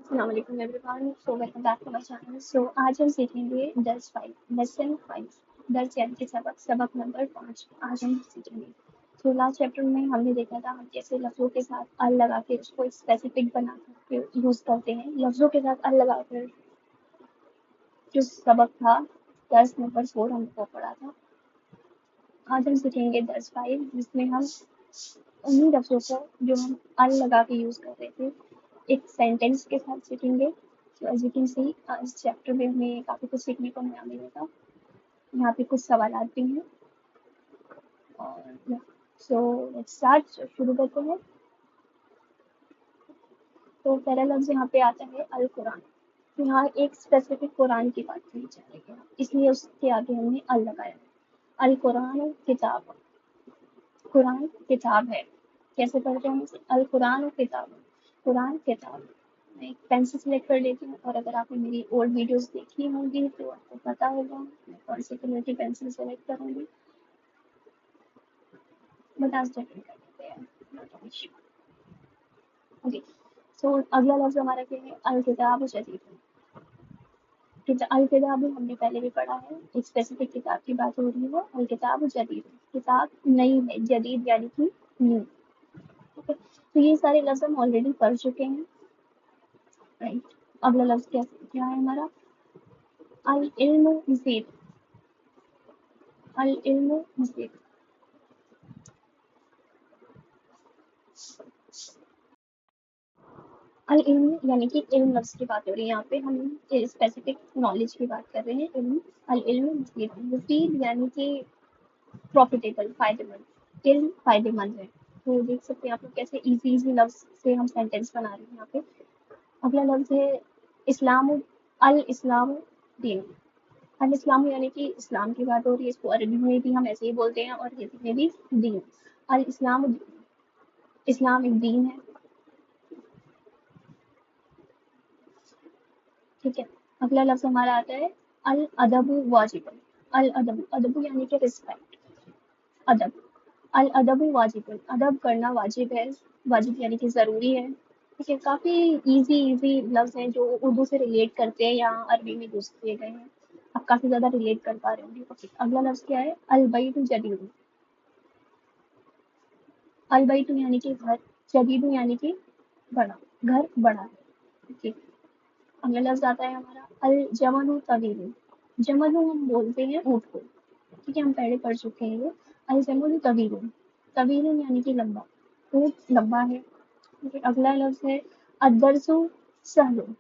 अस्सलाम वालेकुम everyone. So welcome back to my channel. So आज हम सीखेंगे दर्स 5 लेसन 5 दर्स यानी कि सबक नंबर 5 आज हम सीखेंगे। तो लास्ट चैप्टर में हमने देखा था हम कैसे लफ्ज़ों के साथ अल लगा के उसको एक स्पेसिफिक बना के यूज़ करते हैं। लफ्ज़ों के साथ अल लगा कर जो सबक था दर्स नंबर 4 हमने वो पढ़ा था। आज हम सीखेंगे दर्स 5 जिसमें हम उन्हीं लफ्ज़ों को जो हम अल लगा के यूज़ कर रहे थे एक सेंटेंस के साथ सीखेंगे। तो एज यू कैन सी इस चैप्टर में हमें काफ़ी कुछ सीखने को नया मिलेगा। यहाँ पे कुछ सवालात भी हैं और सो लेट्स स्टार्ट। शुरू करते हैं। तो पहला लफ्ज़ यहाँ पे आता है अल कुरान। यहाँ एक स्पेसिफिक कुरान की बात कही जा रही है, इसलिए उसके आगे हमने अल लगाया है। अल कुरान किताब, कुरान किताब है। कैसे पढ़ते हैं हम इसे? अल कुरान और किताब, कुरान किताब। मैं एक पेंसिल सेलेक्ट कर लेती हूँ और अगर आपने मेरी ओल्ड वीडियोस देखी होंगी तो आपको पता होगा मैं कौन से कलर की पेंसिल सेलेक्ट करूँगी। बट आज डेफिनेट कर देते हैं, नॉट एन इशू। ओके, सो अगला लफ्ज़ हमारा क्या है? अल किताब जदीद। अल किताब हमने पहले भी पढ़ा है, एक स्पेसिफिक किताब की बात हो रही है। अल किताब जदीद, किताब नई है, जदीद यानी कि न्यू। ओके, तो ये सारे लफ्ज़ हम ऑलरेडी पढ़ चुके हैं, राइट। अगला लफ्ज़ क्या है हमारा? अल इल्म मज़ीद, अल इल्म मज़ीद। अल इल्म यानी कि इल्म लफ्ज़ की बात हो रही है यहाँ पे, हम स्पेसिफिक नॉलेज की बात कर रहे हैं। इल्म, अल इल्म मज़ीद, मुफीद यानी कि प्रॉफिटेबल, फायदेमंद। इल्म फायदेमंद है। तो देख सकते हैं आप लोग कैसे इजी लफ्ज़ से हम सेंटेंस बना रहे हैं यहाँ पे। अगला लफ्ज़ है इस्लाम, अल इस्लाम दीन। अल इस्लाम यानी कि इस्लाम की बात हो रही है, इसको अरबी में भी हम ऐसे ही बोलते हैं और हिंदी में भी दीन। अल इस्लाम, इस्लाम एक दीन है, ठीक है। अगला लफ्ज़ हमारा आता है अल अदबु वाजिबुन। अल अदबु, अदबु यानी कि रिस्पेक्ट, अदब। अल अदबु वाजिबुन, अदब करना वाजिब है, वाजिब यानी कि ज़रूरी है, ठीक है। काफ़ी इजी लफ्ज़ हैं जो उर्दू से रिलेट करते हैं, यहाँ अरबी में यूज़ किए गए हैं। आप काफ़ी ज़्यादा रिलेट कर पा रहे होंगे। ओके, अगला लफ्ज़ क्या है? अल बैतु जदीद। अल बैतु यानी कि घर, जदीद यानी कि बड़ा, घर बड़ा है, ठीक। अगला लफ्ज़ आता है हमारा अल जमलु तवील। जमलु हम बोलते हैं ऊँट को, ठीक है, हम पहले पढ़ चुके हैं ये। अल जमलु तवील, तवील यानी कि लंबा, ऊँट लंबा है, ठीक है। अगला लफ्ज़ है अदरसु सहलुन।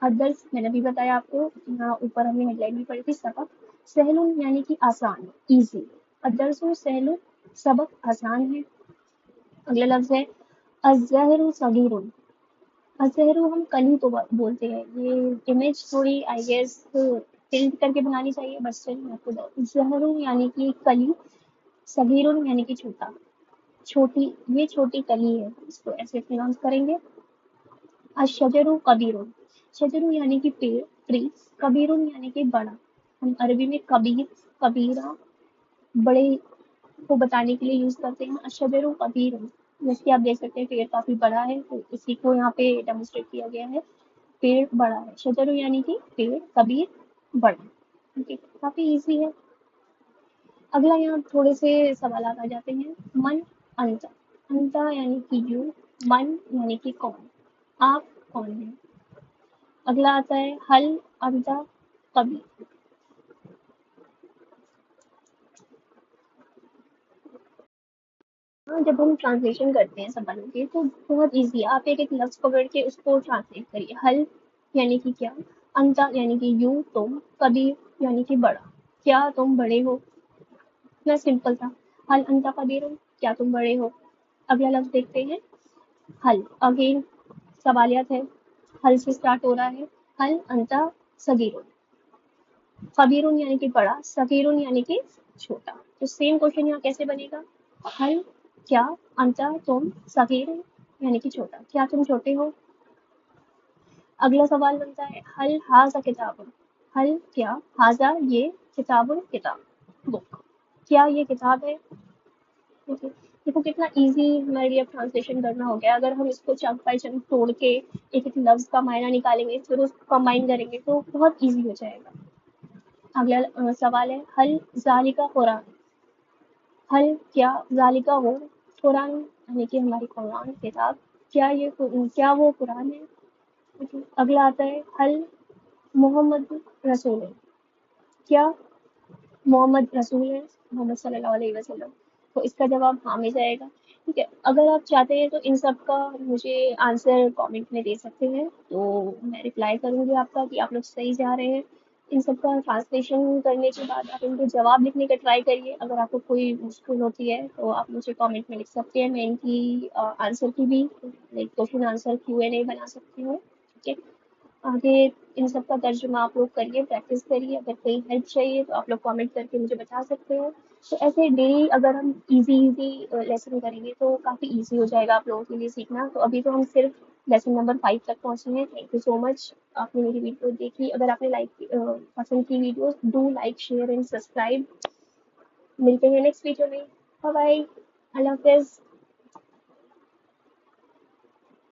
अदर्स मैंने भी बताया आपको, यहाँ ऊपर हमने हेडलाइन भी पढ़ी थी, सबक। सहलुन यानी कि आसान, इजी। अदरसु सहलुन, सबक आसान है। अगला लफ्ज़ है अज़हरु सगीरुन। अज़हरु हम कली को बोलते हैं। ये इमेज थोड़ी आई गेस टिल्ट करके बनानी चाहिए, बट चलिए मैं आपको ज़हरु यानी कि कली, सगीरुन यानी कि छोटा, छोटी, ये छोटी कली है, इसको ऐसे प्रोनाउंस करेंगे। अशजरु कबीरुन, शजरु यानी कि पेड़, ट्री, कबीरुन यानी कि बड़ा। हम अरबी में कबीर, कबीरा, बड़े को बताने के लिए यूज करते हैं। अशजरु कबीरुन, जैसे आप देख सकते हैं पेड़ काफी बड़ा है, तो इसी को यहाँ पे डेमोन्स्ट्रेट किया गया है। पेड़ बड़ा है, शजरु यानी कि पेड़, कबीर बड़ा, ठीक है। काफी इजी है। अगला यहाँ थोड़े से सवाल आ जाते हैं। मन अंता, अंता यानी कि यू, मन यानी कि कौन, आप कौन है। अगला आता है हल अंता कबी। हाँ, जब हम ट्रांसलेशन करते हैं सवालों के तो बहुत इजी है, आप एक एक लफ्ज पकड़ के उसको ट्रांसलेट करिए। हल यानी कि क्या, अंता यानी कि यू तुम, कबीर यानी कि बड़ा, क्या तुम बड़े हो। इतना सिंपल था। हल अंता कबीर, क्या तुम बड़े हो। अगला लफ्ज देखते हैं हल, अगेन सवालियत है, हल से स्टार्ट हो रहा है। हल अंता सगीर, कबीरुन यानी कि बड़ा, सगीरुन यानी कि छोटा। तो सेम क्वेश्चन यहाँ कैसे बनेगा? हल क्या, अंता तुम, सगीर यानी कि छोटा, क्या तुम छोटे हो। अगला सवाल बनता है हल हाजा किताबुन। हल क्या, हाजा ये, किताबुन किताब, बुक, क्या ये किताब है, ठीक है। دیکھو کتنا ایزی ہمارے لیے اب ٹرانسلیشن کرنا ہو گیا. اگر ہم اس کو چنک بائی چنک توڑ کے ایک ایک لفظ کا معنی نکالیں گے پھر اس کو کمبائن کریں گے تو بہت ایزی ہو جائے گا. اگلا سوال ہے حل ذالکا قرآن. حل کیا ذالکا ہو قرآن یعنی کہ ہماری قرآن کتاب کیا وہ قرآن ہے. اگلا آتا ہے حل محمد رسول ہے. کیا محمد رسول ہے محمد صلی اللہ علیہ وسلم. تو اس کا جواب ہاں میں جائے گا. ٹھیک ہے. اگر آپ چاہتے ہیں تو ان سب کا مجھے آنسر کامنٹ میں دے سکتے ہیں تو میں رپلائی کروں گی آپ کا کہ آپ لوگ صحیح جا رہے ہیں. ان سب کا ٹرانسلیشن کرنے کے بعد آپ ان کو جواب لکھنے کا ٹرائی کریے. اگر آپ کو کوئی مشکل ہوتی ہے تو آپ مجھے کامنٹ میں لکھ سکتے ہیں. میں ان کی آنسر کی بھی کوشچن آنسر Q&A بنا سکتی ہوں. ٹھیک ہے. آگے ان سب کا ترجمہ آپ لوگ کریے, پریکٹس کریے. اگر کوئی ہیلپ چاہیے تو آپ لوگ کامنٹ کر کے مجھے بتا سکتے ہیں. تو ایسے ڈیلی اگر ہم ایزی لیسن کریں گے تو کافی ایزی ہو جائے گا آپ لوگوں کے لیے سیکھنا. تو ابھی تو ہم صرف لیسن نمبر 5 تک پہنچے ہیں. تھینک یو سو مچ. آپ نے میری ویڈیو دیکھی. اگر آپ نے پسند کی videos do like share and subscribe. ملتے ہیں نیکسٹ ویڈیو میں. Bye bye. اللہ حافظ.